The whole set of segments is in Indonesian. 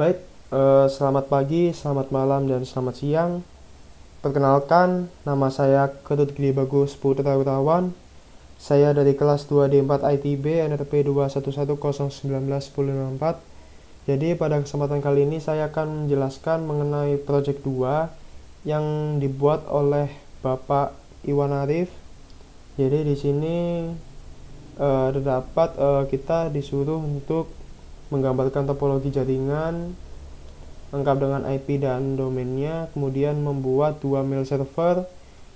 Baik, selamat pagi, selamat malam, dan selamat siang. Perkenalkan, nama saya Ketut Gede Bagus Putra Wirawan. Saya dari kelas 2D4 ITB NRP 21101919104. Jadi pada kesempatan kali ini saya akan menjelaskan mengenai project 2 yang dibuat oleh Bapak Iwan Arif. Jadi di sini terdapat kita disuruh untuk menggambarkan topologi jaringan lengkap dengan IP dan domainnya, kemudian membuat dua mail server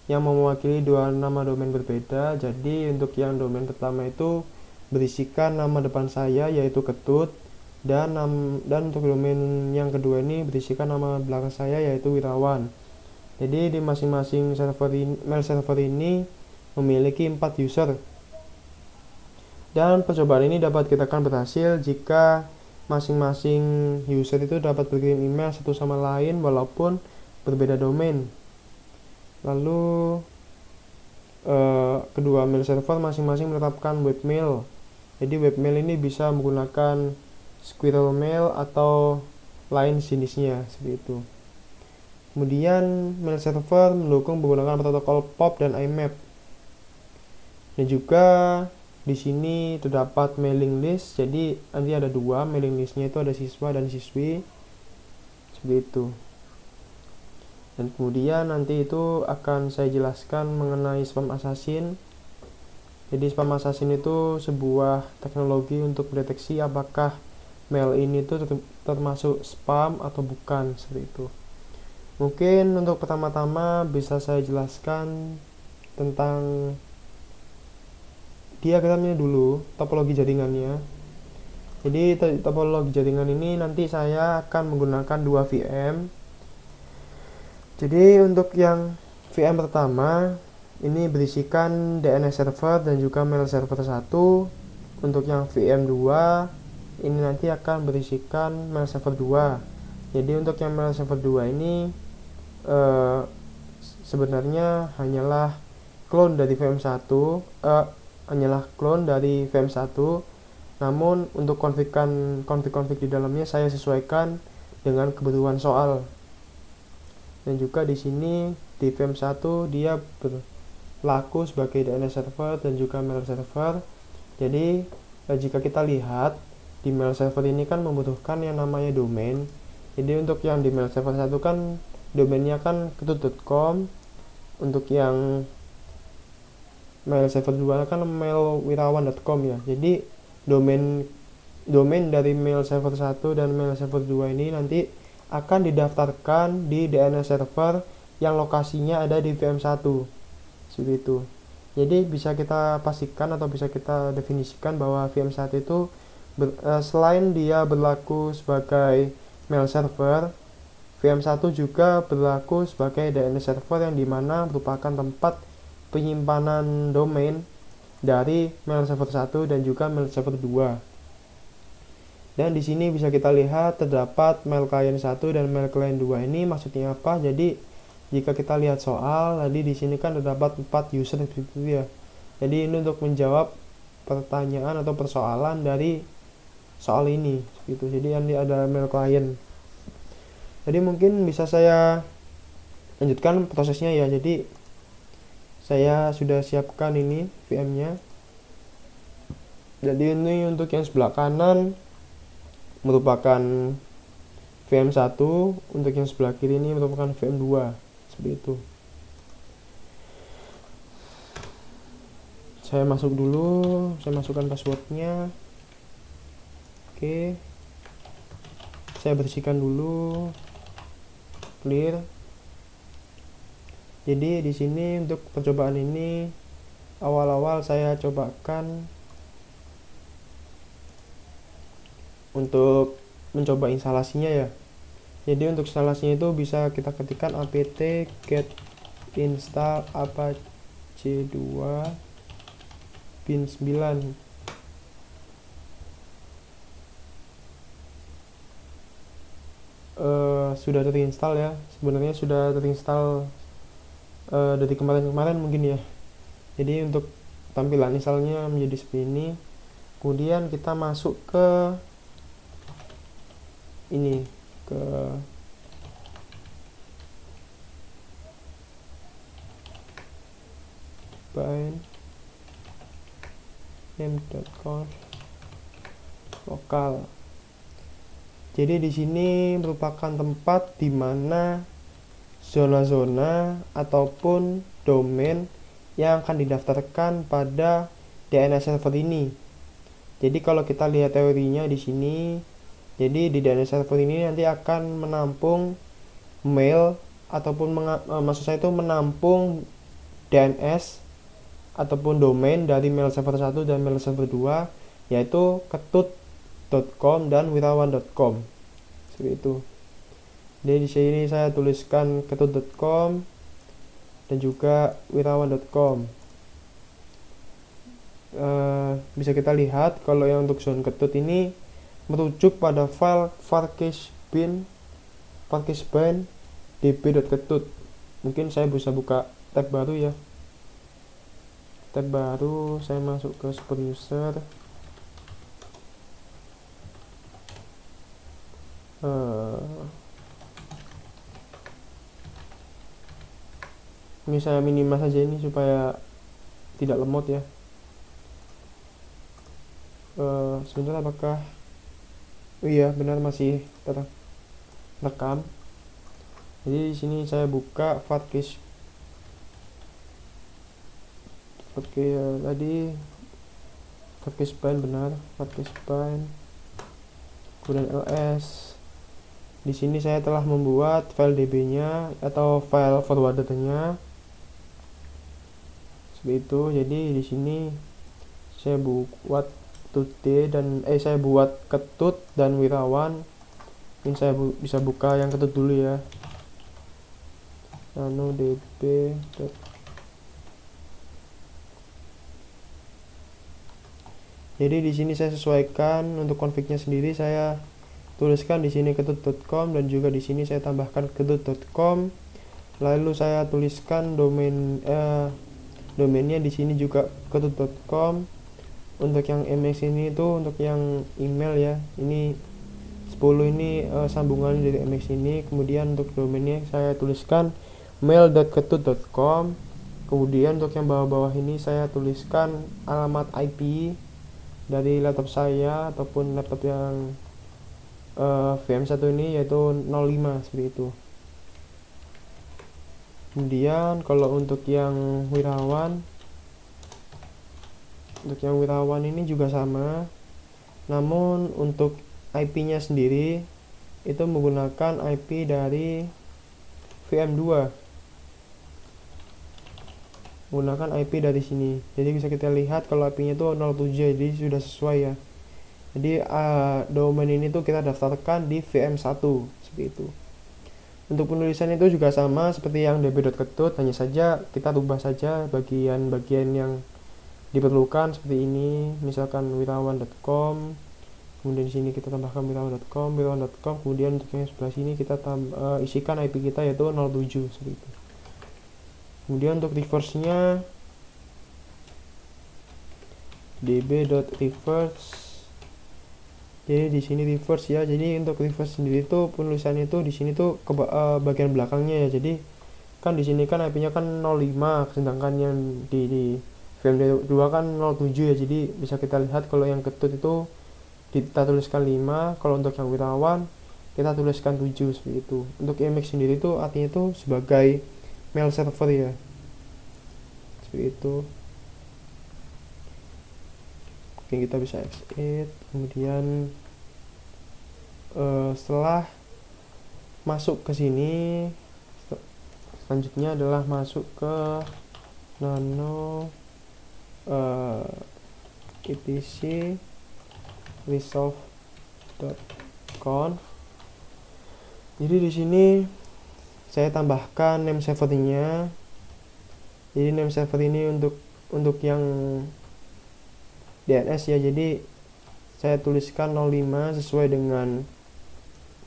yang mewakili dua nama domain berbeda. Jadi untuk yang domain pertama itu berisikan nama depan saya yaitu Ketut, dan untuk domain yang kedua ini berisikan nama belakang saya yaitu Wirawan. Jadi di masing-masing mail server ini memiliki 4 user. Dan percobaan ini dapat dikatakan berhasil jika masing-masing user itu dapat berkirim email satu sama lain walaupun berbeda domain. Lalu kedua mail server masing-masing menetapkan webmail. Jadi webmail ini bisa menggunakan squirrel mail atau lain jenisnya seperti itu. Kemudian mail server mendukung menggunakan protokol POP dan IMAP. Dan juga di sini terdapat mailing list. Jadi nanti ada dua mailing listnya, itu ada siswa dan siswi seperti itu. Dan kemudian nanti itu akan saya jelaskan mengenai spam assassin. Jadi spam assassin itu sebuah teknologi untuk mendeteksi apakah mail ini itu termasuk spam atau bukan, seperti itu. Mungkin untuk pertama-tama bisa saya jelaskan tentang diagramnya dulu, topologi jaringannya. Jadi topologi jaringan ini nanti saya akan menggunakan dua VM. Jadi untuk yang VM pertama ini berisikan DNS server dan juga mail server 1. Untuk yang VM 2 ini nanti akan berisikan mail server 2. Jadi untuk yang mail server 2 ini sebenarnya hanyalah clone dari VM 1, namun untuk konfig di dalamnya saya sesuaikan dengan kebutuhan soal. Dan juga di sini di VM 1 dia berlaku sebagai DNS server dan juga mail server. Jadi jika kita lihat di mail server ini kan membutuhkan yang namanya domain. Jadi untuk yang di mail server 1 kan domainnya kan ketut.com. Untuk yang mail server 2 kan mailwirawan.com ya. Jadi domain dari mail server 1 dan mail server 2 ini nanti akan didaftarkan di DNS server yang lokasinya ada di VM 1 seperti itu. Jadi bisa kita pastikan atau bisa kita definisikan bahwa VM 1 itu selain dia berlaku sebagai mail server, VM 1 juga berlaku sebagai DNS server yang dimana merupakan tempat penyimpanan domain dari mail server 1 dan juga mail server 2. Dan di sini bisa kita lihat terdapat mail client 1 dan mail client 2. Ini maksudnya apa? Jadi jika kita lihat soal tadi di sini kan terdapat 4 user gitu ya. Jadi ini untuk menjawab pertanyaan atau persoalan dari soal ini gitu. Jadi ini ada mail client. Jadi mungkin bisa saya lanjutkan prosesnya ya. Jadi saya sudah siapkan ini VM-nya. Jadi ini untuk yang sebelah kanan merupakan VM 1, untuk yang sebelah kiri ini merupakan VM 2 seperti itu. Saya masuk dulu, saya masukkan passwordnya. Oke, saya bersihkan dulu, clear. Jadi di sini untuk percobaan ini awal-awal saya cobakan untuk mencoba instalasinya ya. Jadi untuk instalasinya itu bisa kita ketikkan apt get install apache 2 bin 9. Sudah terinstall ya. Sebenarnya sudah terinstall dari kemarin-kemarin mungkin ya. Jadi untuk tampilan installnya menjadi seperti ini. Kemudian kita masuk ke ini ke bind name.conf lokal. Jadi di sini merupakan tempat di mana zona-zona ataupun domain yang akan didaftarkan pada DNS server ini. Jadi kalau kita lihat teorinya di sini, jadi di DNS server ini nanti akan menampung mail ataupun maksud saya itu menampung DNS ataupun domain dari mail server 1 dan mail server 2, yaitu ketut.com dan wirawan.com. Seperti itu. Jadi di sini saya tuliskan ketut.com dan juga wirawan.com. Bisa kita lihat kalau yang untuk zone ketut ini merujuk pada file varchesbind db.ketut. Mungkin saya bisa buka tab baru ya. Tab baru, saya masuk ke super user. Ini saya minimal saja ini supaya tidak lemot ya. Sebentar, apakah iya benar masih terekam. Jadi di sini saya buka varchesbind. Oke, tadi varchesbind benar, varchesbind kemudian ls. Di sini saya telah membuat file db-nya atau file forwarder-nya seperti itu. Jadi di sini saya buat saya buat ketut dan wirawan. Ini saya bisa buka yang ketut dulu ya. Nano db. Jadi di sini saya sesuaikan untuk config-nya sendiri, saya tuliskan di sini ketut.com dan juga di sini saya tambahkan ketut.com. Lalu saya tuliskan domainnya di sini juga ketut.com. Untuk yang MX ini itu untuk yang email ya. Ini 10 ini sambungan dari MX ini. Kemudian untuk domainnya saya tuliskan mail.ketut.com. Kemudian untuk yang bawah-bawah ini saya tuliskan alamat IP dari laptop saya ataupun laptop yang VM1 ini, yaitu 05 seperti itu. Kemudian kalau untuk yang wirawan ini juga sama, namun untuk IP-nya sendiri itu menggunakan IP dari VM2, menggunakan IP dari sini. Jadi bisa kita lihat kalau IP-nya itu 07, jadi sudah sesuai ya. Jadi domain ini tuh kita daftarkan di VM1 seperti itu. Untuk penulisan itu juga sama seperti yang db.ketut, hanya saja kita rubah saja bagian-bagian yang diperlukan seperti ini. Misalkan wirawan.com, kemudian di sini kita tambahkan wirawan.com, kemudian untuk yang sebelah sini kita isikan IP kita yaitu 07 seperti itu. Kemudian untuk reverse-nya db.reverse. Jadi di sini reverse ya. Jadi untuk reverse sendiri itu penulisan itu di sini tuh ke bagian belakangnya ya. Jadi kan di sini kan IP-nya kan 05, sedangkan yang di VM2 kan 07 ya. Jadi bisa kita lihat kalau yang ketut itu kita tuliskan 5, kalau untuk yang wirawan kita tuliskan 7 seperti itu. Untuk MX sendiri itu artinya itu sebagai mail server ya. Seperti itu. Oke, kita bisa exit. Kemudian setelah masuk ke sini, selanjutnya adalah masuk ke nano etc resolve.conf. Jadi di sini saya tambahkan name servernya. Jadi name server ini untuk yang DNS ya. Jadi saya tuliskan 05 sesuai dengan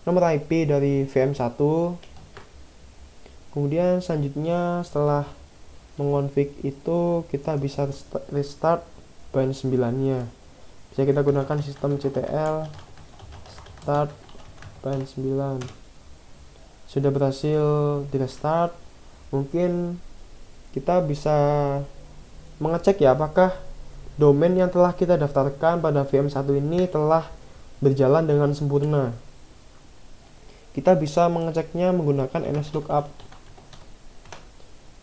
nomor IP dari VM1. Kemudian selanjutnya setelah mengonfig itu kita bisa restart bind 9 nya. Bisa kita gunakan sistem ctl start VPN9 sudah berhasil di restart. Mungkin kita bisa mengecek ya apakah domain yang telah kita daftarkan pada VM1 ini telah berjalan dengan sempurna. Kita bisa mengeceknya menggunakan nslookup.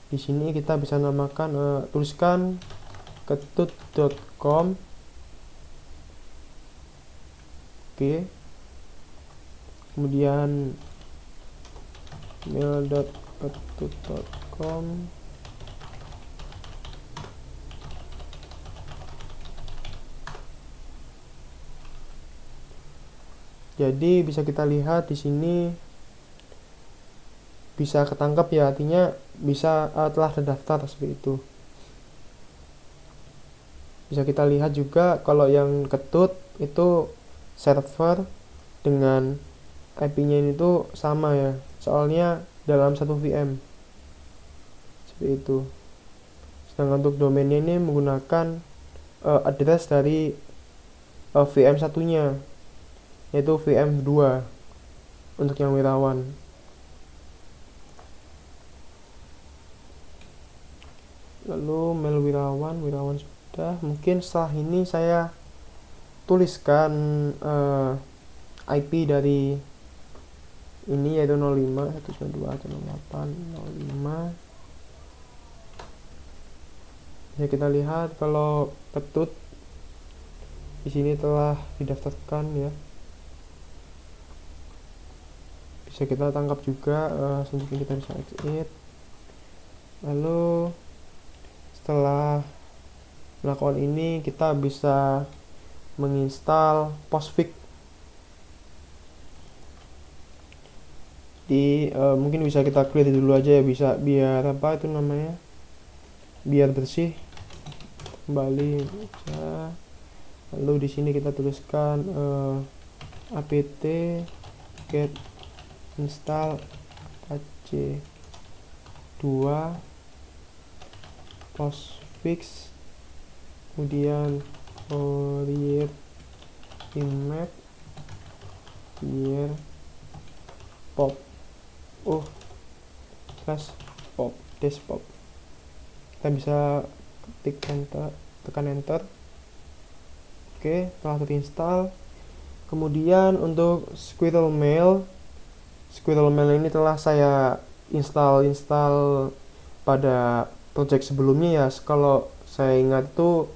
Di sini kita bisa namakan tuliskan ketut.com. Oke. Kemudian mail.ketut.com. Jadi bisa kita lihat di sini bisa ketangkap ya, artinya bisa telah terdaftar seperti itu. Bisa kita lihat juga kalau yang ketut itu server dengan IP-nya ini tuh sama ya, soalnya dalam satu VM seperti itu. Sedangkan untuk domainnya ini menggunakan address dari VM satunya, yaitu VM2 untuk yang Wirawan. Lalu mail Wirawan sudah. Mungkin setelah ini saya tuliskan IP dari ini yaitu 05 192.168.05. Ya, kita lihat kalau ketut di sini telah didaftarkan ya. Bisa kita tangkap juga, selanjutnya kita bisa exit. Lalu setelah melakukan ini kita bisa menginstal Postfix di mungkin bisa kita clear dulu aja ya, bisa biar apa itu namanya, biar bersih. Kembali bisa. Lalu di sini kita tuliskan apt get install apache 2 postfix, kemudian create image biar pop pop desktop. Kita bisa ketik enter, tekan enter. Oke, telah terinstall. Kemudian untuk Squirrel Mail ini telah saya install pada project sebelumnya ya. Kalau saya ingat itu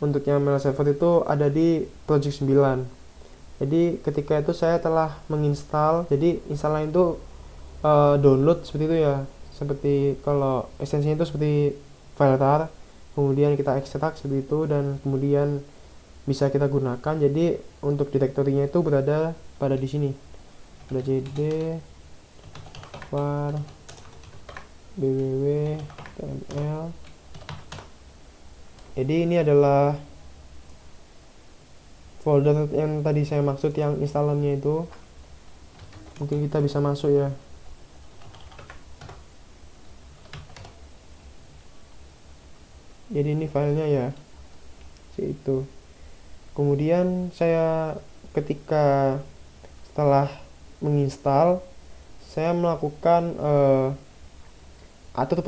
untuk yang mail server itu ada di project 9. Jadi ketika itu saya telah menginstal, jadi instalan itu download seperti itu ya, seperti kalau ekstensinya itu seperti file tar, kemudian kita ekstrak seperti itu dan kemudian bisa kita gunakan. Jadi untuk direktorinya itu berada pada di sini, ada cd var www.tml. Jadi ini adalah folder yang tadi saya maksud, yang instalannya itu. Mungkin kita bisa masuk ya. Jadi ini filenya ya, itu. Kemudian saya ketika setelah menginstal, saya melakukan atur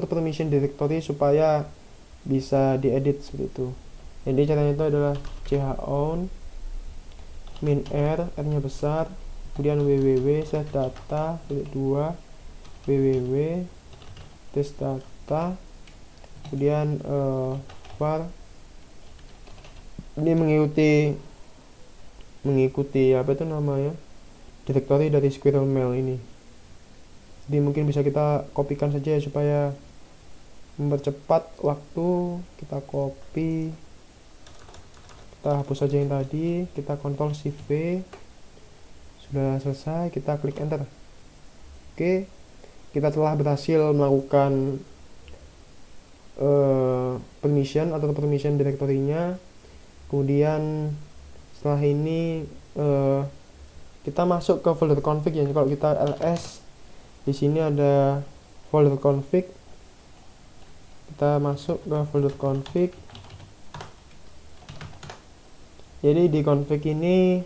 permission directory supaya bisa diedit seperti itu. Jadi caranya itu adalah chown min r nya besar, kemudian www/data 2 www test data, kemudian var ini mengikuti apa itu namanya, directory dari Squirrel Mail ini. Jadi mungkin bisa kita kopikan saja supaya mempercepat waktu. Kita copy, kita hapus saja yang tadi, kita Ctrl Shift V. Sudah selesai, kita klik enter. Oke, kita telah berhasil melakukan permission direktorinya. Kemudian setelah ini kita masuk ke folder config ya. Kalau kita ls, di sini ada folder config, kita masuk ke folder config. Jadi di config ini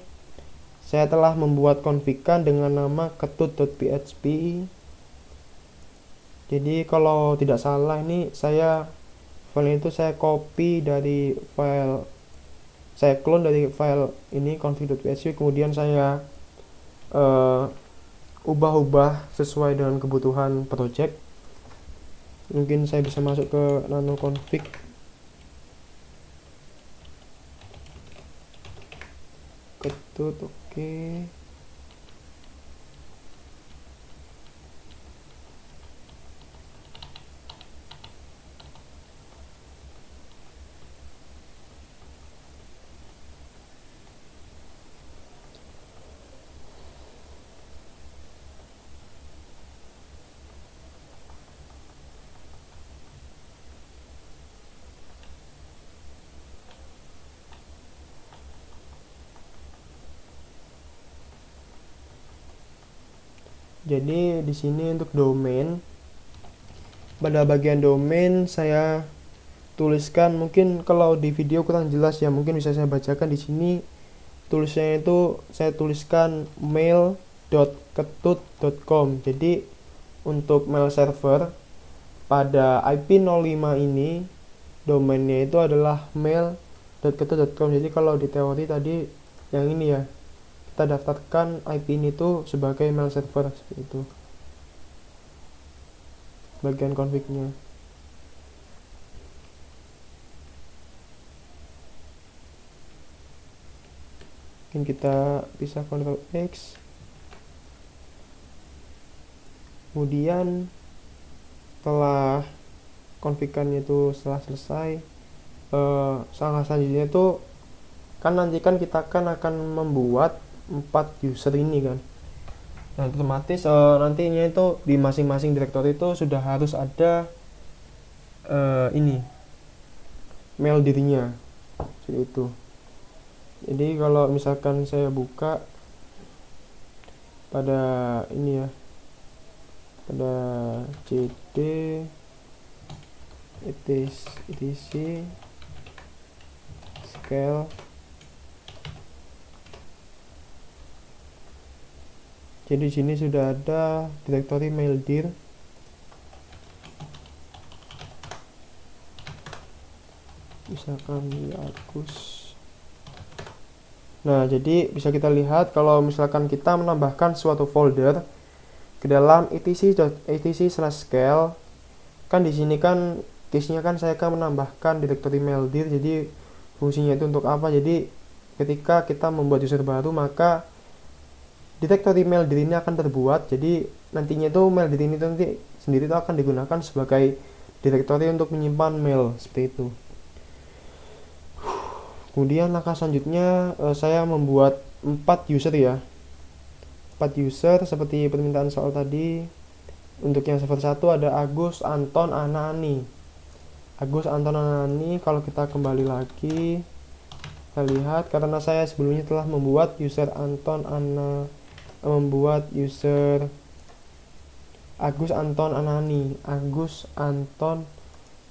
saya telah membuat config-an dengan nama ketut.php. Jadi kalau tidak salah ini file itu saya copy dari file, saya clone dari file ini config.php, kemudian saya ubah-ubah sesuai dengan kebutuhan project. Mungkin saya bisa masuk ke nano config. Ketut, oke. Jadi di sini untuk domain, pada bagian domain saya tuliskan, mungkin kalau di video kurang jelas ya, mungkin bisa saya bacakan di sini. Tulisnya itu saya tuliskan mail.ketut.com. Jadi untuk mail server pada IP 05 ini domainnya itu adalah mail.ketut.com. Jadi kalau di teori tadi yang ini ya, kita daftarkan IP ini tuh sebagai mail server, seperti itu bagian config-nya. Mungkin kita bisa Ctrl X, kemudian setelah config-nya itu setelah selesai, langkah selanjutnya itu kan nanti kan kita akan membuat 4 user ini kan. Nah, otomatis nantinya itu di masing-masing direktori itu sudah harus ada ini mail dirinya, seperti itu. Jadi kalau misalkan saya buka pada ini ya, pada cd etc scale, jadi di sini sudah ada direktori maildir. Misalkan di Agus. Nah, jadi bisa kita lihat kalau misalkan kita menambahkan suatu folder ke dalam etc/scale, kan di sini kan case-nya kan saya akan menambahkan direktori maildir. Jadi fungsinya itu untuk apa? Jadi ketika kita membuat user baru, maka direktori maildir ini akan terbuat. Jadi nantinya itu maildir ini nanti sendiri itu akan digunakan sebagai direktori untuk menyimpan mail, seperti itu. Kemudian langkah selanjutnya saya membuat 4 user ya, 4 user seperti permintaan soal tadi. Untuk yang server 1 ada Agus, Anton, Ana, Ani. Agus, Anton, Ana, Ani. Kalau kita kembali lagi, kita lihat karena saya sebelumnya telah membuat user Anton, Ana, membuat user Agus, Anton, Anani, Agus, Anton,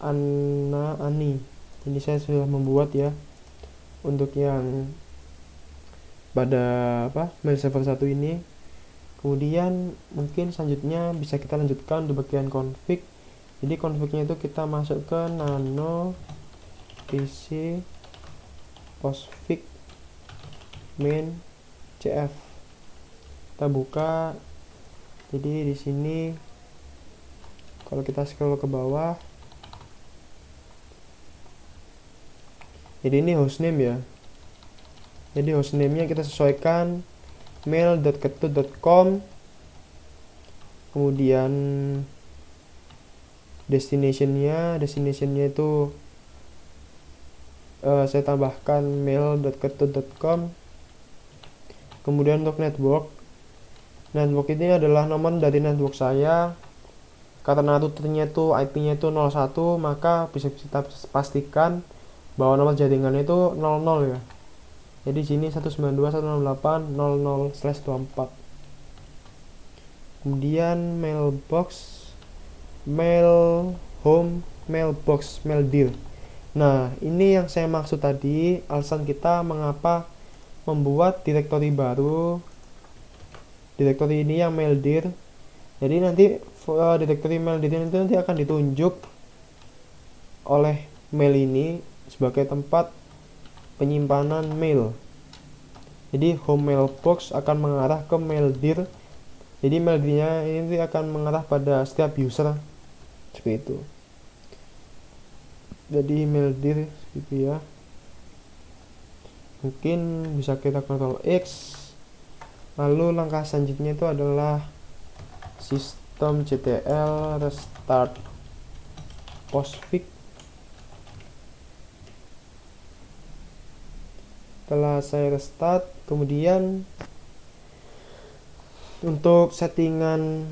Ana, Ani. Ini saya sudah membuat ya untuk yang pada mail server 1 ini. Kemudian mungkin selanjutnya bisa kita lanjutkan di bagian config. Jadi confignya itu kita masuk ke nano pc postfix main cf. Kita buka. Jadi di sini kalau kita scroll ke bawah, jadi ini hostname ya. Jadi hostname-nya kita sesuaikan mail.ketut.com. Kemudian destination-nya itu saya tambahkan mail.ketut.com. Kemudian untuk network ini adalah nomor dari network saya. Karena routernya itu IP-nya itu 01, maka bisa kita pastikan bahwa nomor jaringannya itu 00 ya. Jadi sini 192.168.00/24. Kemudian mailbox, mail home, mailbox, maildir. Nah, ini yang saya maksud tadi, alasan kita mengapa membuat direktori baru. Direktori ini yang maildir. Jadi nanti direktori maildir itu nanti akan ditunjuk oleh mail ini sebagai tempat penyimpanan mail. Jadi home mailbox akan mengarah ke maildir. Jadi maildirnya ini akan mengarah pada setiap user seperti itu. Jadi maildir gitu ya. Mungkin bisa kita Ctrl X. Lalu langkah selanjutnya itu adalah systemctl restart postfix. Setelah saya restart, kemudian untuk settingan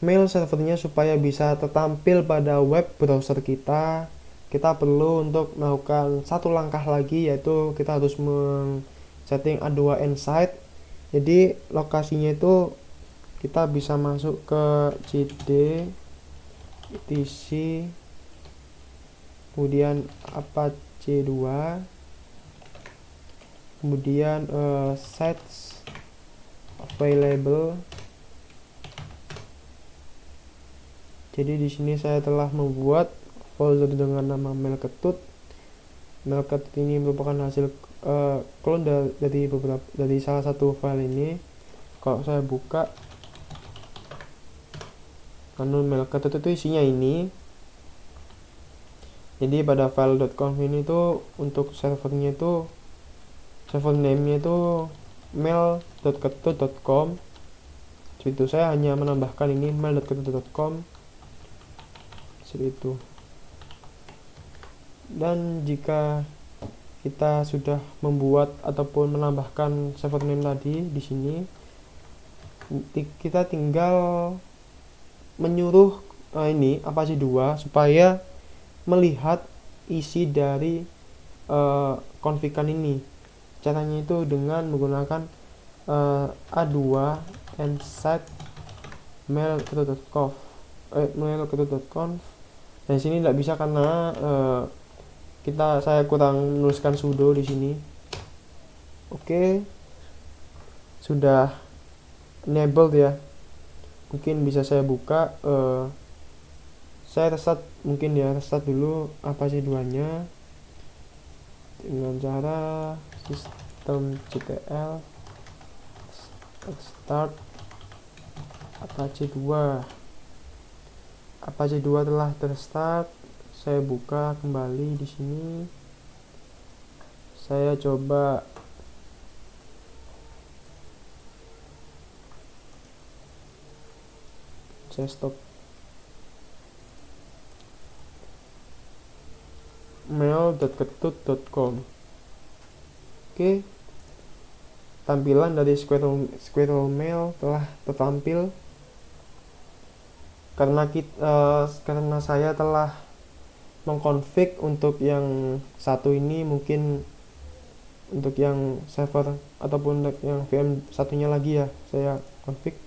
mail servernya supaya bisa tertampil pada web browser kita perlu untuk melakukan satu langkah lagi, yaitu kita harus setting A2 Insight. Jadi lokasinya itu kita bisa masuk ke cd etc kemudian apache 2 kemudian sites available. Jadi di sini saya telah membuat folder dengan nama mailketut. Mailketut ini merupakan hasil clone dari salah satu file ini. Kalau saya buka lalu mailketut itu isinya ini. Jadi pada file.conf ini tuh untuk servernya itu server name-nya itu mail.ketut.com. Itu saya hanya menambahkan ini mail.ketut.com seperti itu. Dan jika kita sudah membuat ataupun menambahkan server name tadi di sini, kita tinggal menyuruh ini Apache 2 supaya melihat isi dari configan ini. Caranya itu dengan menggunakan A2 insight mail.conf. Dan sini tidak bisa karena saya kurang menuliskan sudo di sini. Oke, sudah enabled ya. Mungkin bisa saya buka. Saya restart mungkin ya, restart dulu Apache 2-nya dengan cara systemctl start Apache 2. Apache 2 telah terstart. Saya buka kembali di sini. Saya coba stop mail.ketut.com. Oke, tampilan dari Squirrel Mail telah tertampil karena saya telah mengkonfig untuk yang satu ini. Mungkin untuk yang server ataupun untuk yang VM satunya lagi ya saya config.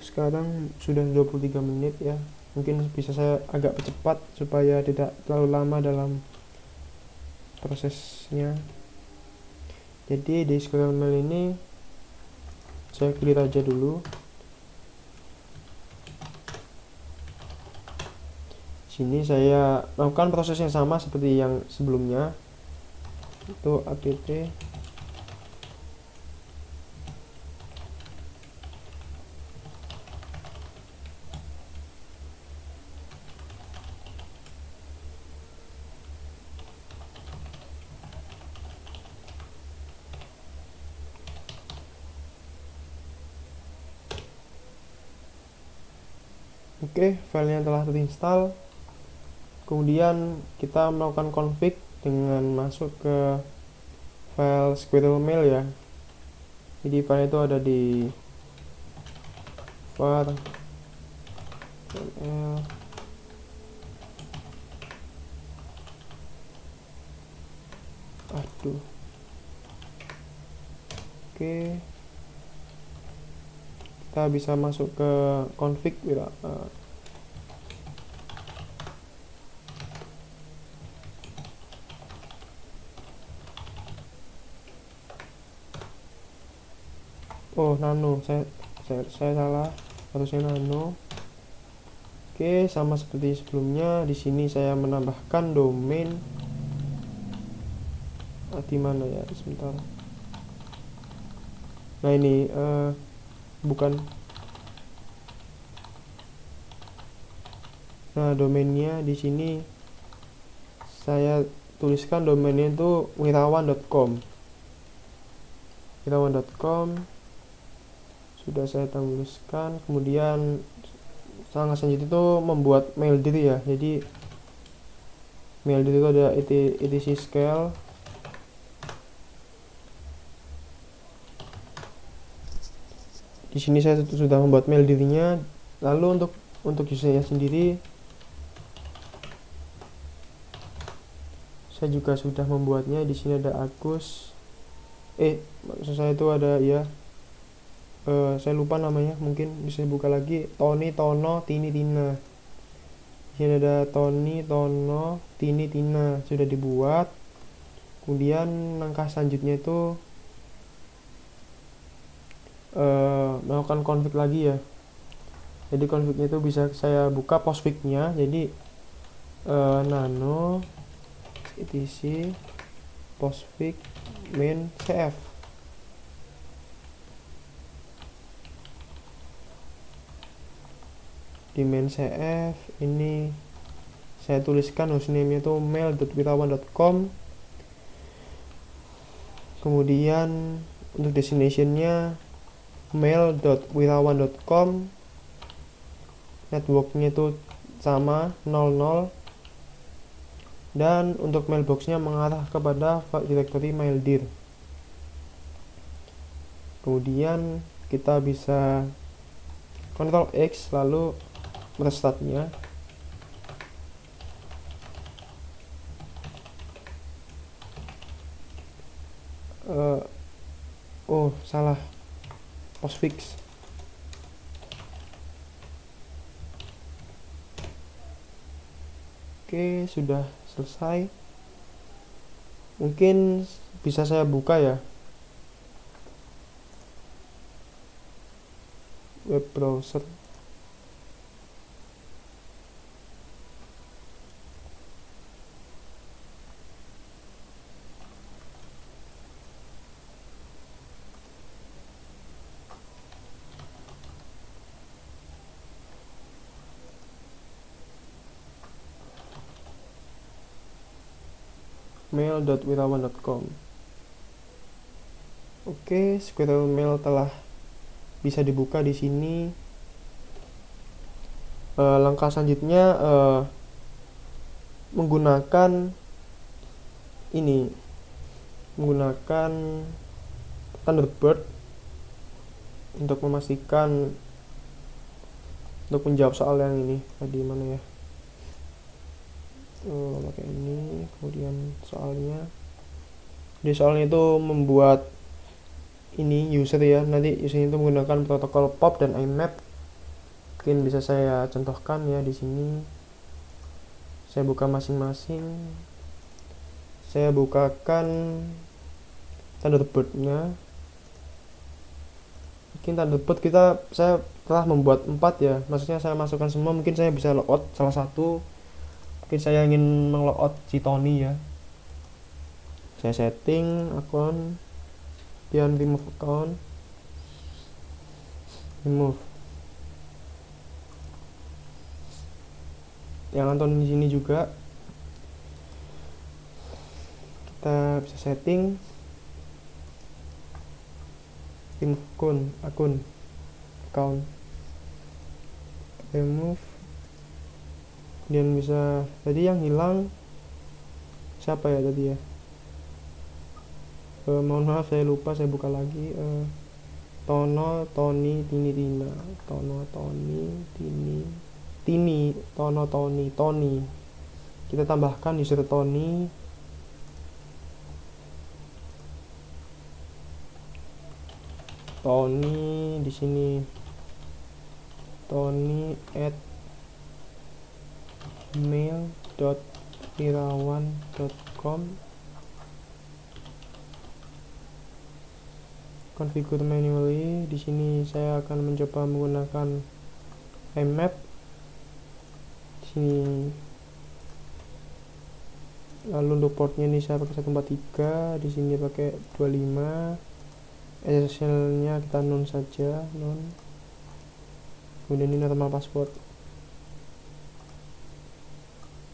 Sekarang sudah 23 menit ya, mungkin bisa saya agak percepat supaya tidak terlalu lama dalam prosesnya. Jadi di Squirrel Mail ini saya clear aja dulu. Sini saya lakukan proses yang sama seperti yang sebelumnya, itu apt. Oke, filenya telah terinstall. Kemudian kita melakukan config dengan masuk ke file Squirrel Mail ya. Jadi file itu ada di var oke, kita bisa masuk ke config ya. oh nano, saya salah, harusnya nano. Oke, sama seperti sebelumnya, di sini saya menambahkan domain. Di mana ya, sebentar. Nah ini bukan. Nah domainnya di sini saya tuliskan domainnya itu wirawan.com. Wirawan.com sudah saya tuliskan. Kemudian langkah selanjutnya itu membuat mail diri ya. Jadi mail diri itu ada etc scale. Di sini saya sudah membuat mail dirinya. Lalu untuk usernya sendiri, saya juga sudah membuatnya. Di sini ada Agus. Maksud saya itu ada ya. Saya lupa namanya. Mungkin bisa buka lagi. Tony, Tono, Tini, Tina. Di sini ada Tony, Tono, Tini, Tina. Sudah dibuat. Kemudian langkah selanjutnya itu melakukan config lagi ya. Jadi confignya itu bisa saya buka postfix-nya. Jadi nano etc postfix main cf. Di main cf ini saya tuliskan hostname-nya itu mail.wirawan.com. Kemudian untuk destination-nya mail.wirawan.com. network-nya itu sama 00, dan untuk mailbox-nya mengarah kepada directory maildir. Kemudian kita bisa Ctrl X lalu restart-nya. Oh salah, postfix. Oke, sudah selesai. Mungkin bisa saya buka ya web browser. mail.wirawan.com. Oke, Squirrel Mail telah bisa dibuka di sini. Langkah selanjutnya menggunakan Thunderbird untuk memastikan, untuk menjawab soal yang ini tadi mana ya. Pakai ini, kemudian soalnya. Di soalnya itu membuat ini user ya, nanti user itu menggunakan protokol POP dan IMAP. Mungkin bisa saya contohkan ya di sini. Saya buka masing-masing. Saya bukakan Thunderbird-nya. Mungkin Thunderbird saya telah membuat 4 ya. Maksudnya saya masukkan semua, mungkin saya bisa logout salah satu. Mungkin saya ingin meng-logout si Tony ya. Saya setting akun, kemudian remove account, remove. Yang Anton di sini juga kita bisa setting remove akun account, remove. Kemudian bisa, tadi yang hilang siapa ya tadi ya, mohon maaf saya lupa, saya buka lagi. Tono, Tony, Tini, Tina. Tono, Tony, Tini, Tono, Tony. Kita tambahkan user Tony. Di sini Tony at mail.wirawan.com. configure manually. Di sini saya akan mencoba menggunakan IMAP. Di sini lalu untuk portnya ini saya pakai 143, di sini pakai 25. SSL-nya kita non saja, non. Kemudian ini normal password.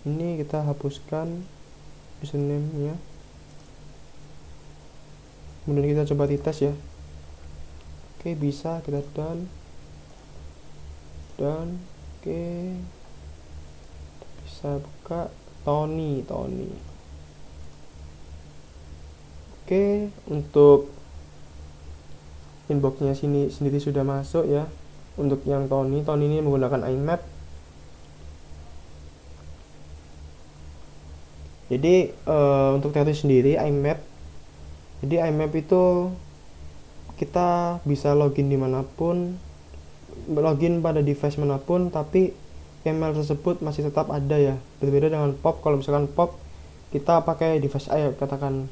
Ini kita hapuskan username-nya. Kemudian kita coba dites ya. Oke, bisa, kita done. Oke, bisa buka Tony. Oke, untuk inboxnya sini sendiri sudah masuk ya. Untuk yang Tony ini menggunakan IMAP. Jadi untuk teori sendiri IMAP, jadi IMAP itu kita bisa login dimanapun, login pada device manapun, tapi email tersebut masih tetap ada ya. Berbeda dengan POP. Kalau misalkan POP kita pakai device A ya, katakan,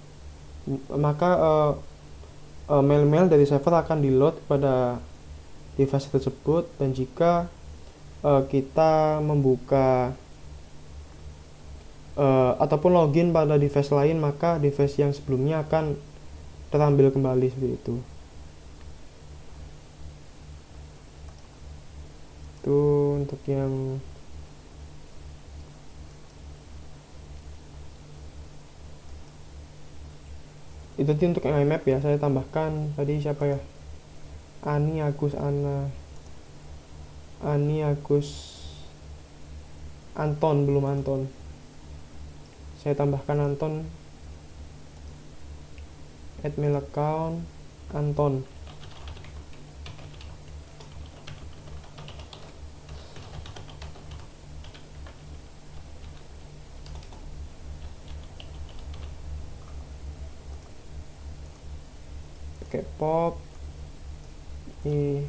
maka mail-mail dari server akan di load pada device tersebut, dan jika kita membuka ataupun login pada device lain, maka device yang sebelumnya akan terambil kembali seperti itu. Itu untuk yang itu tadi untuk yang IMAP ya. Saya tambahkan tadi siapa ya, Ani Agus Anton, belum Anton. Saya tambahkan Anton, admin account Anton. Pakai POP ini.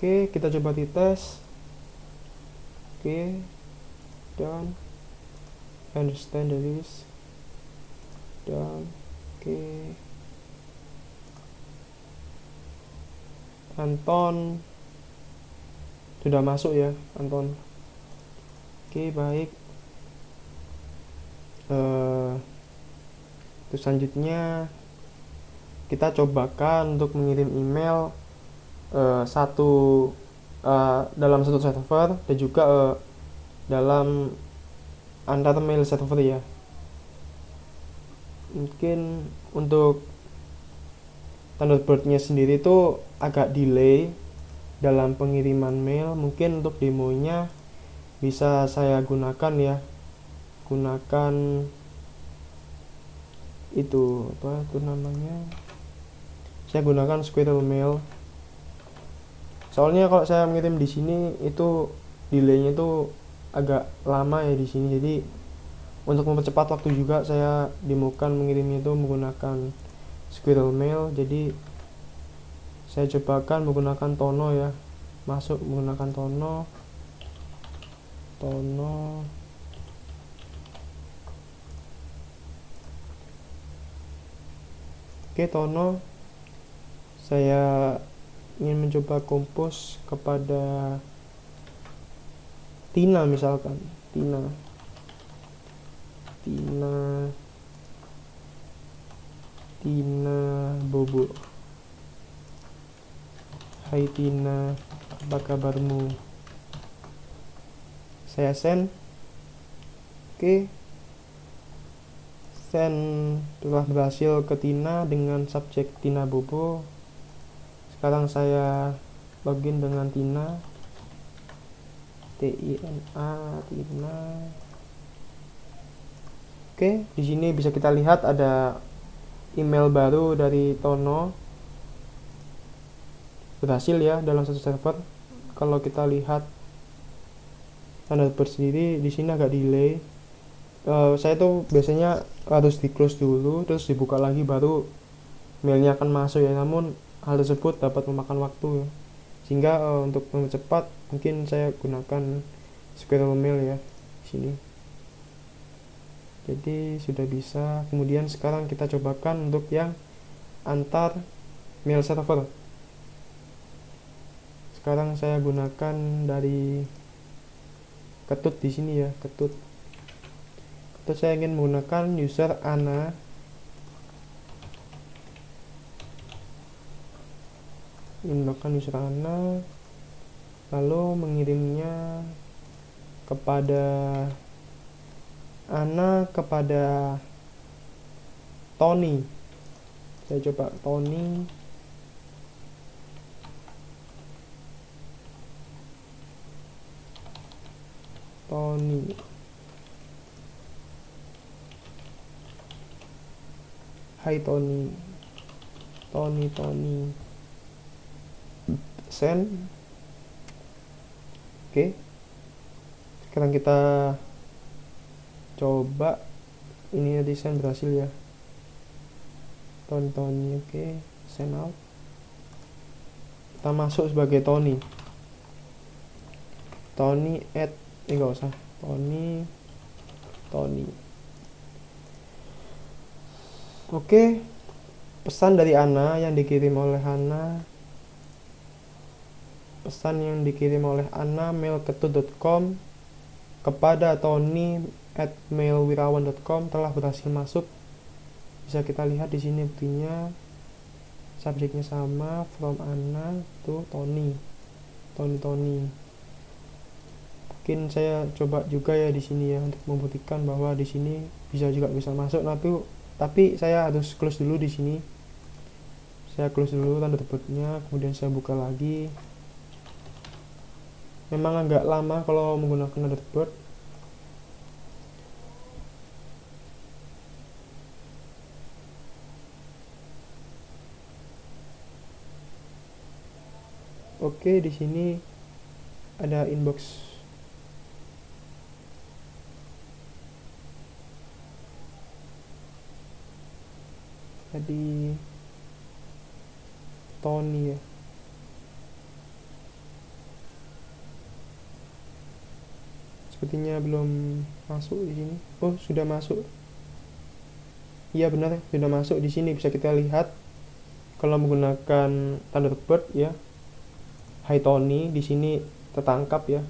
Oke, kita coba dites. Oke, done. Understand the list. Done. Oke. Anton sudah masuk ya, Anton. Oke, baik. Terus selanjutnya kita cobakan untuk mengirim email dalam satu server, dan juga dalam antar mail server ya. Mungkin untuk Thunderbird-nya sendiri itu agak delay dalam pengiriman mail. Mungkin untuk demonya bisa saya gunakan ya, gunakan itu apa itu namanya, saya gunakan Squirrel Mail. Soalnya kalau saya mengirim di sini itu delaynya itu agak lama ya di sini. Jadi untuk mempercepat waktu juga saya demokan mengirimnya itu menggunakan Squirrel Mail. Jadi saya cobakan menggunakan Tono ya. Masuk menggunakan Tono. Oke, Tono. Saya ingin mencoba kompos kepada Tina misalkan. Tina Bobo. Hai Tina, apa kabarmu? Saya send. Oke, send telah berhasil ke Tina dengan subjek Tina Bobo. Sekarang saya login dengan Tina, Tina. Oke, di sini bisa kita lihat ada email baru dari Tono, berhasil ya dalam satu server. Kalau kita lihat Thunderbird sendiri di sini agak delay. Saya tuh biasanya harus di close dulu terus dibuka lagi baru mailnya akan masuk ya, namun hal tersebut dapat memakan waktu ya. Sehingga untuk mempercepat mungkin saya gunakan spiral mail ya di sini. Jadi sudah bisa. Kemudian sekarang kita cobakan untuk yang antar mail server. Sekarang saya gunakan dari Ketut di sini ya, Ketut. Ketut saya ingin menggunakan user Ana. Menggunakan user Ana, lalu mengirimnya kepada Ana kepada Tony. Saya coba Tony. Hai Tony. Send. Oke. Sekarang kita coba. Ini desain berhasil ya. Tony. Oke. Send out. Kita masuk sebagai Tony add. Enggak usah. Tony. Oke. Pesan dari Ana yang dikirim oleh Ana mail ketut.com kepada tony@mailwirawan.com telah berhasil masuk. Bisa kita lihat di sini buktinya. Subjeknya sama, from Ana to Tony. Mungkin saya coba juga ya di sini ya untuk membuktikan bahwa di sini bisa masuk. Tapi saya harus close dulu di sini. Saya close dulu Thunderbirdnya, kemudian saya buka lagi. Memang agak lama kalau menggunakan Thunderbird. Oke, di sini ada inbox. Tadi Tony ya. Sepertinya belum masuk di sini. Oh, sudah masuk. Iya benar, sudah masuk di sini. Bisa kita lihat kalau menggunakan Thunderbird ya. Hai Tony, di sini tertangkap ya.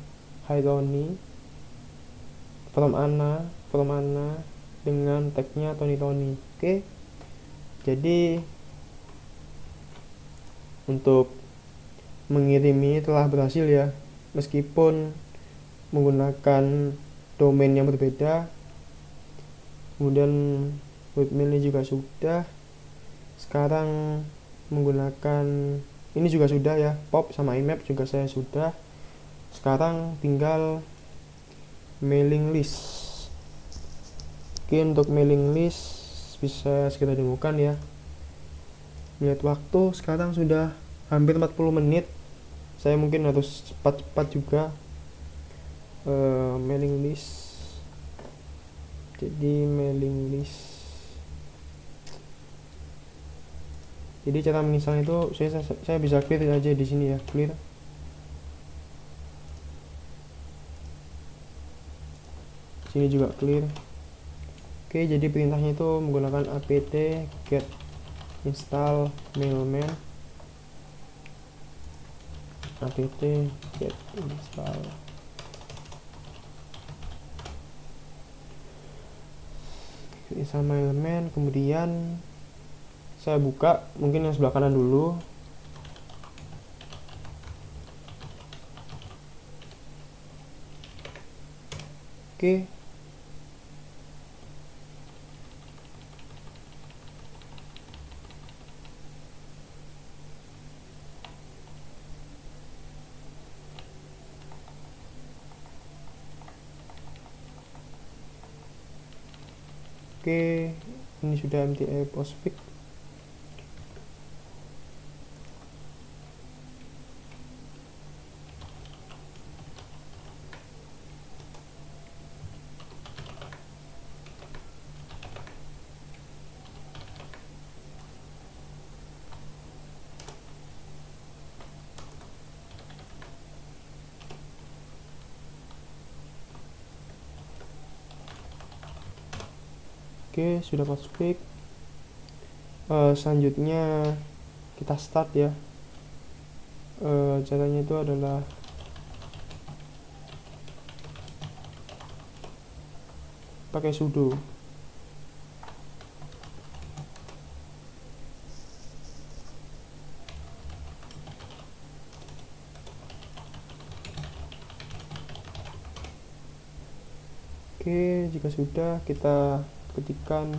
Hai Tony. From Ana dengan tagnya Tony. Oke. Jadi untuk mengirimi telah berhasil ya. Meskipun menggunakan domain yang berbeda. Kemudian webmailnya juga sudah. Sekarang menggunakan ini juga sudah ya, pop sama IMAP juga saya sudah. Sekarang tinggal mailing list. Oke, untuk mailing list bisa kita demokan ya. Lihat waktu sekarang sudah hampir 40 menit. Saya mungkin harus cepat-cepat juga. Mailing list. Jadi mailing list. Jadi cara menginstal itu saya bisa clear aja di sini ya, clear. Sini juga clear. Oke, jadi perintahnya itu menggunakan apt get install mailman. Apt get install mailman, kemudian saya buka mungkin yang sebelah kanan dulu. Oke. Oke, ini sudah MTA Postfix. Oke, sudah klik. Selanjutnya kita start ya. Caranya itu adalah pakai sudo. Oke, jika sudah kita ketikkan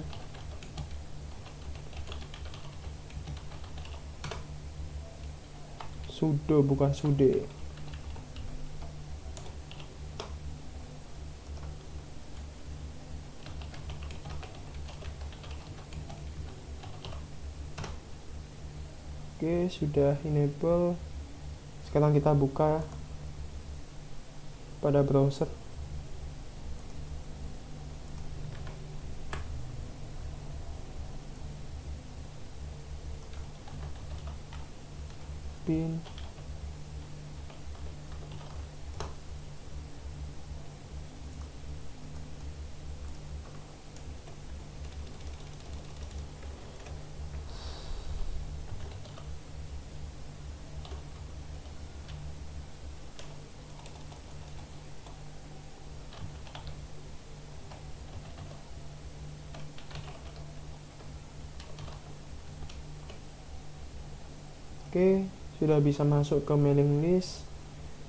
sudo bukan sude. Oke, sudah enable. Sekarang kita buka pada browser. Pin. Oke, sudah bisa masuk ke mailing list.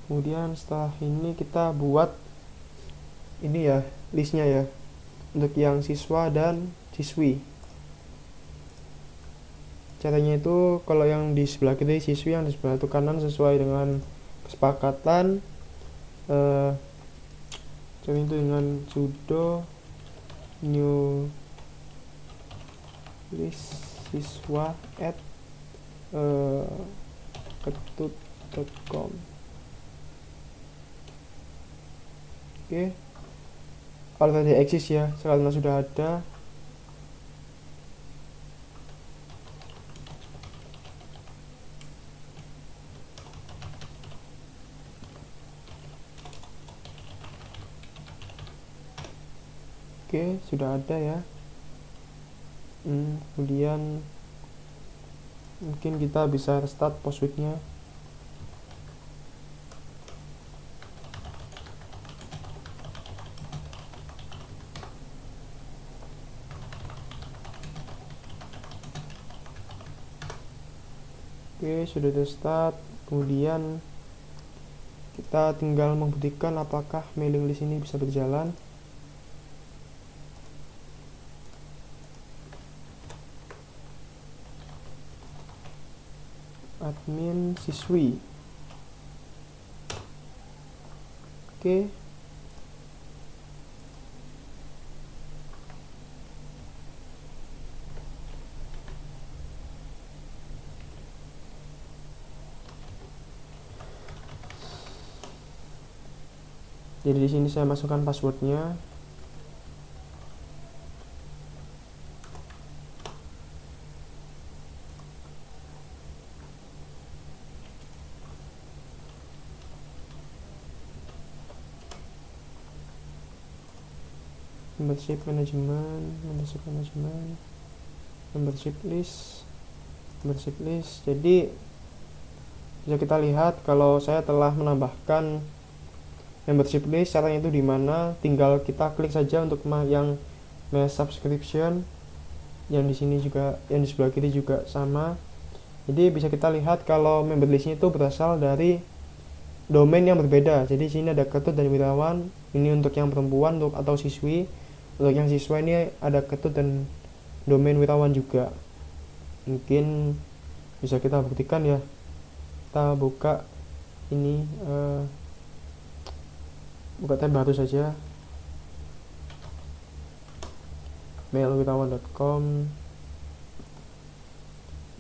Kemudian setelah ini kita buat ini ya, listnya ya, untuk yang siswa dan siswi. Caranya itu kalau yang di sebelah kiri siswi, yang di sebelah itu kanan, sesuai dengan kesepakatan. Caranya itu dengan sudo new list siswa at ketut.com. Oke, kalau tadi eksis ya, sekarang sudah ada. Oke, sudah ada ya. Kemudian mungkin kita bisa restart postweeknya. Oke, sudah restart. Kemudian kita tinggal membuktikan apakah mailing list ini bisa berjalan. Admin siswi. Oke. Jadi di sini saya masukkan passwordnya. Membership management, membership list. Jadi bisa kita lihat kalau saya telah menambahkan membership list. Caranya itu dimana, tinggal kita klik saja untuk yang subscription. Yang di sini juga, yang di sebelah kiri juga sama. Jadi bisa kita lihat kalau member listnya itu berasal dari domain yang berbeda. Jadi sini ada Ketut dan Wirawan. Ini untuk yang perempuan untuk atau siswi. Untuk yang siswa ini ada Ketut dan domain Wirawan juga. Mungkin bisa kita buktikan ya. Kita buka ini, buka tab baru saja, mailwirawan.com.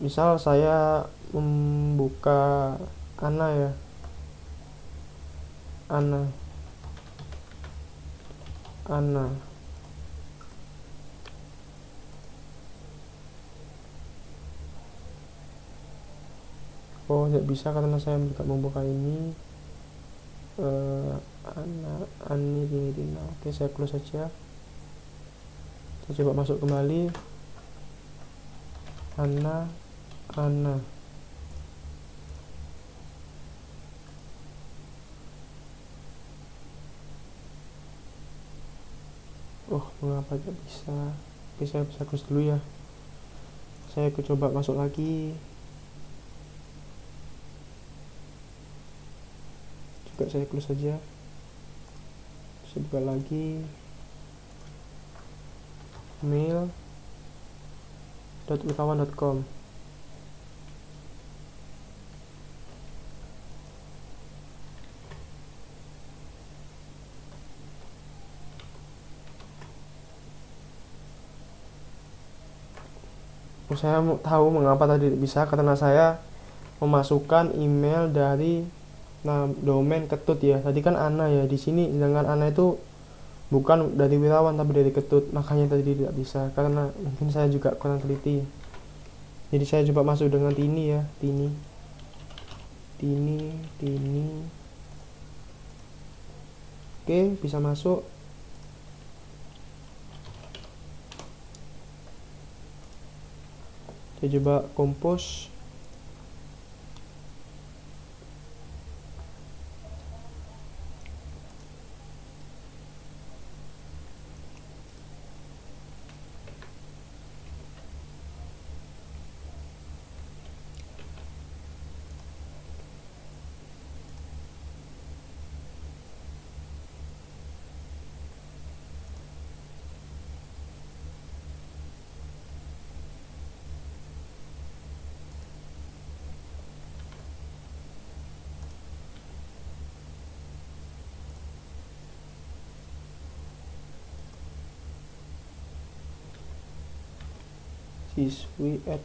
Misal saya membuka Ana ya, Ana. Oh, tidak bisa karena saya tidak membuka ini. Ani Rina. Oke, saya close saja. Saya coba masuk kembali. Ana. Oh, mengapa tidak bisa? Oke, saya bisa close dulu ya. Saya coba masuk lagi. Juga saya close saja. Saya buka lagi. mail.wirawan.com. Saya mau tahu mengapa tadi tidak bisa, karena saya memasukkan email dari domain Ketut ya. Tadi kan Ana ya, di sini dengan Ana itu bukan dari Wirawan tapi dari Ketut, makanya tadi tidak bisa, karena mungkin saya juga kurang teliti. Jadi saya coba masuk dengan Tini ya, Tini. Oke, bisa masuk. Saya coba compose. Siswi at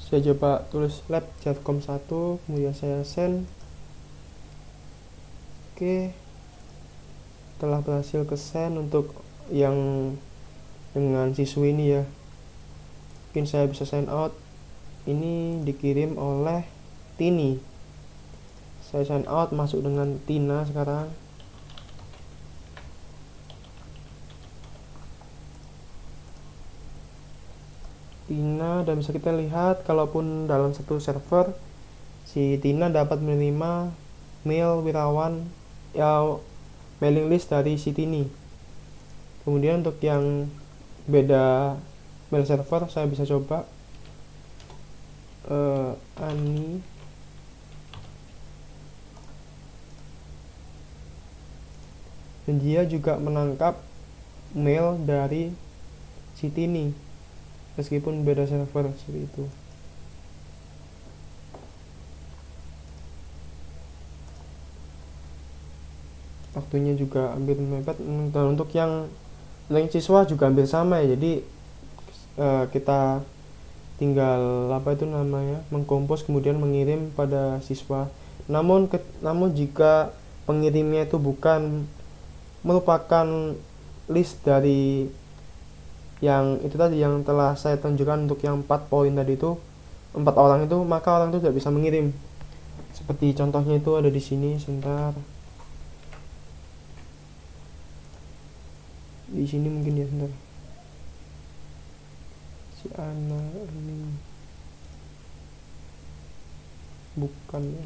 saya coba tulis lab.com 1, kemudian saya send. Oke, telah berhasil ke send untuk yang dengan siswi ini ya. Mungkin saya bisa sign out. Ini dikirim oleh Tini. Saya sign out, masuk dengan Tina sekarang. Tina, dan bisa kita lihat kalaupun dalam satu server si Tina dapat menerima mail Wirawan ya, mailing list dari si Tini. Kemudian untuk yang beda mail server saya bisa coba Ani, dan dia juga menangkap mail dari si Tini meskipun beda server seperti itu. Waktunya juga hampir mepet, dan untuk yang link siswa juga hampir sama ya. Jadi kita tinggal mengkompos kemudian mengirim pada siswa. Namun jika pengirimnya itu bukan merupakan list dari yang itu tadi yang telah saya tunjukkan untuk yang 4 poin tadi itu, 4 orang itu, maka orang itu tidak bisa mengirim. Seperti contohnya itu ada di sini, sebentar. Di sini mungkin ya, sebentar. Si Ana ini bukan ya.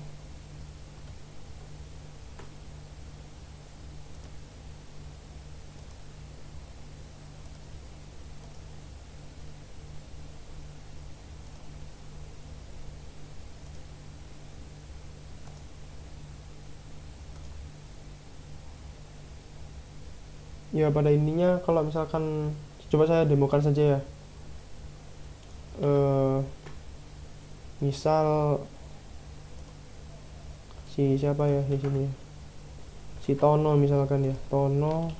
Ya pada intinya kalau misalkan coba saya demokan saja ya. Misal si siapa ya di sini, si Tono misalkan ya, Tono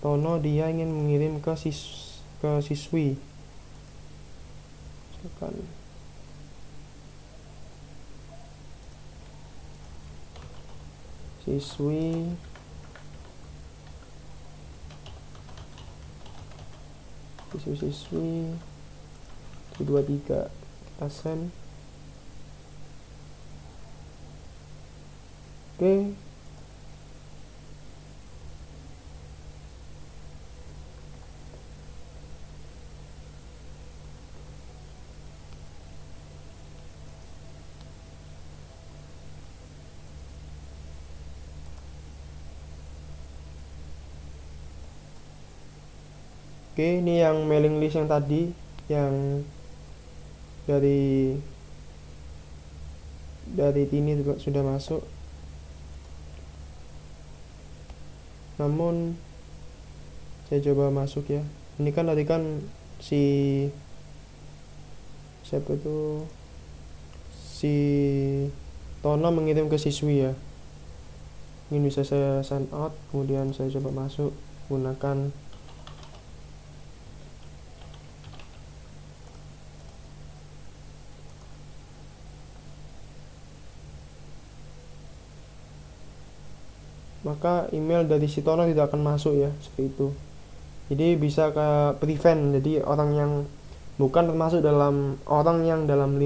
Tono dia ingin mengirim ke siswi. Misalkan siswi siswi 23, kita send. Oke. Oke, ini yang mailing list yang tadi, yang dari Tini juga sudah masuk. Namun saya coba masuk ya. Ini kan tadi kan si siapa itu, si Tono mengirim ke siswi ya. Ini bisa saya sign out, kemudian saya coba masuk gunakan maka email dari si Tono tidak akan masuk ya, seperti itu. Jadi bisa ke prevent, jadi orang yang bukan termasuk dalam orang yang dalam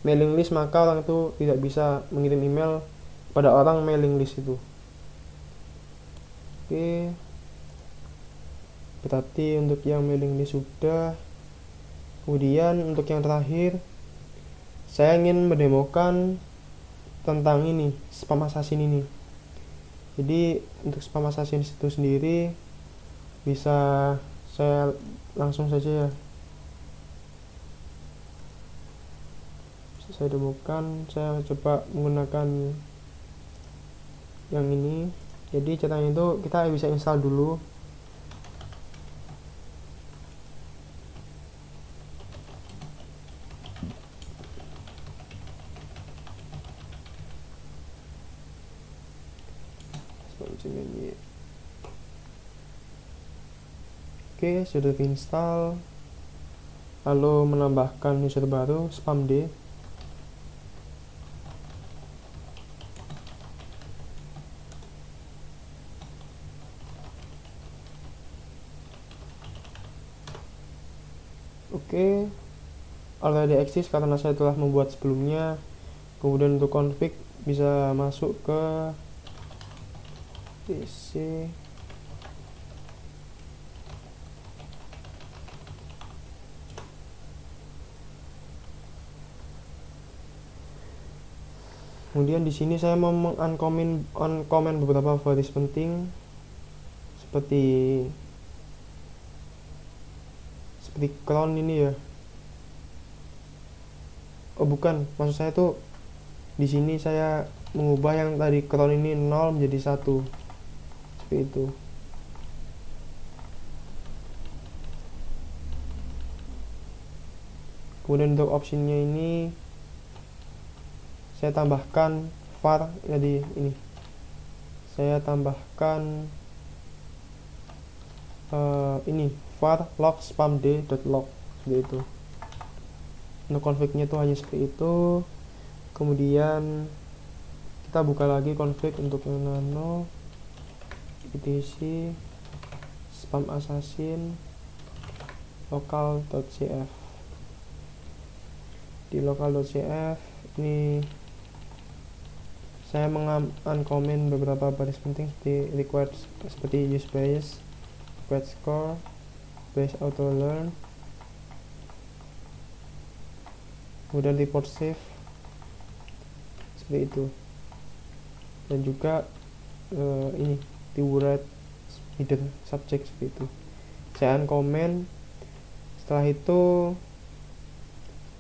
mailing list, maka orang itu tidak bisa mengirim email pada orang mailing list itu. Oke, berarti untuk yang mailing list sudah. Kemudian untuk yang terakhir, saya ingin mendemokan tentang ini, spam assassin ini. Jadi untuk spam assassin itu sendiri bisa saya langsung saja ya, saya demokan. Saya coba menggunakan yang ini. Jadi caranya itu kita bisa install dulu. Oke, sudah install. Lalu menambahkan user baru, spamd. Oke, already exist karena saya telah membuat sebelumnya. Kemudian untuk config bisa masuk ke PC. Kemudian di sini saya mau uncomment beberapa varis penting seperti cron ini ya. Oh bukan, maksud saya tuh di sini saya mengubah yang tadi cron ini 0 menjadi 1. Seperti itu. Kemudian untuk optionnya ini saya tambahkan var, jadi ini saya tambahkan ini var log spamd.log, seperti itu. Untuk config-nya itu hanya seperti itu. Kemudian kita buka lagi config untuk yang nano, etc spam assassin local.cf. Di local.cf ini saya uncomment beberapa baris penting seperti required, seperti use bias, required score, bias auto learn, kemudian report save, seperti itu. Dan juga ini keyword header subject, seperti itu. Saya uncomment. Setelah itu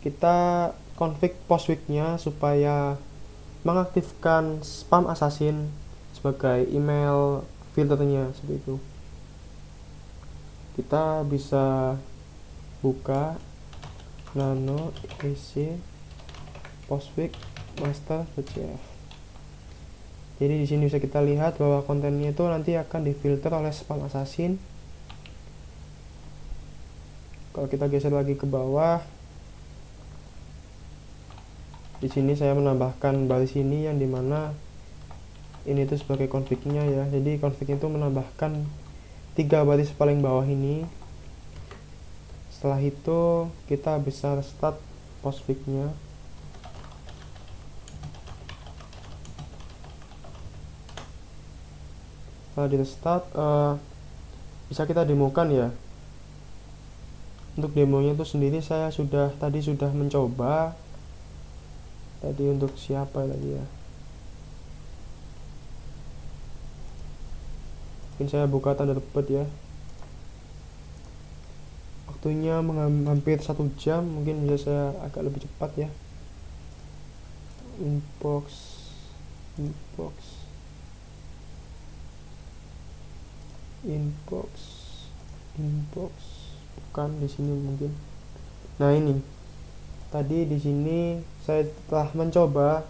kita config postweek-nya supaya mengaktifkan spam assassin sebagai email filternya, seperti itu. Kita bisa buka nano ec postweek master.cf. Jadi di sini bisa kita lihat bahwa kontennya itu nanti akan difilter oleh spam assassin. Kalau kita geser lagi ke bawah, di sini saya menambahkan baris ini yang dimana ini tuh sebagai config-nya ya. Jadi config itu menambahkan 3 baris paling bawah ini. Setelah itu kita bisa start postfix-nya. Setelah di restart bisa kita demokan ya. Untuk demonya itu sendiri saya tadi sudah mencoba. Tadi untuk siapa tadi ya? Mungkin saya buka Thunderbird ya. Waktunya hampir 1 jam, mungkin bisa saya agak lebih cepat ya. Inbox bukan di sini mungkin. Nah, ini tadi di sini saya telah mencoba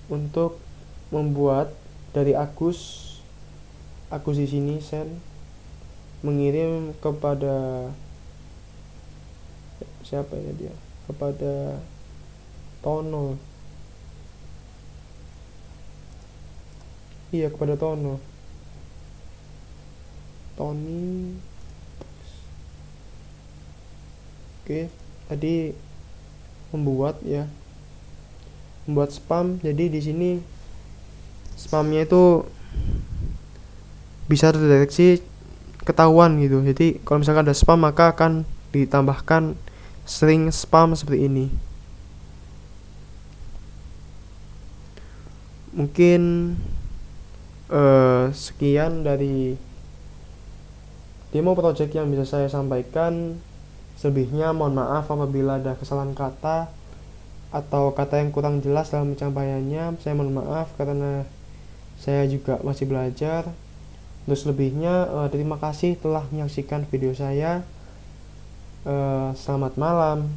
untuk membuat dari Agus di sini send mengirim kepada siapa ya dia, kepada Tono. Iya, kepada Tono, Tony. Oke, tadi membuat spam. Jadi di sini spamnya itu bisa terdeteksi, ketahuan gitu. Jadi kalau misalkan ada spam maka akan ditambahkan string spam seperti ini. Mungkin sekian dari demo project yang bisa saya sampaikan. Selebihnya mohon maaf apabila ada kesalahan kata atau kata yang kurang jelas dalam penyampaiannya. Saya mohon maaf karena saya juga masih belajar. Untuk selebihnya terima kasih telah menyaksikan video saya. Selamat malam.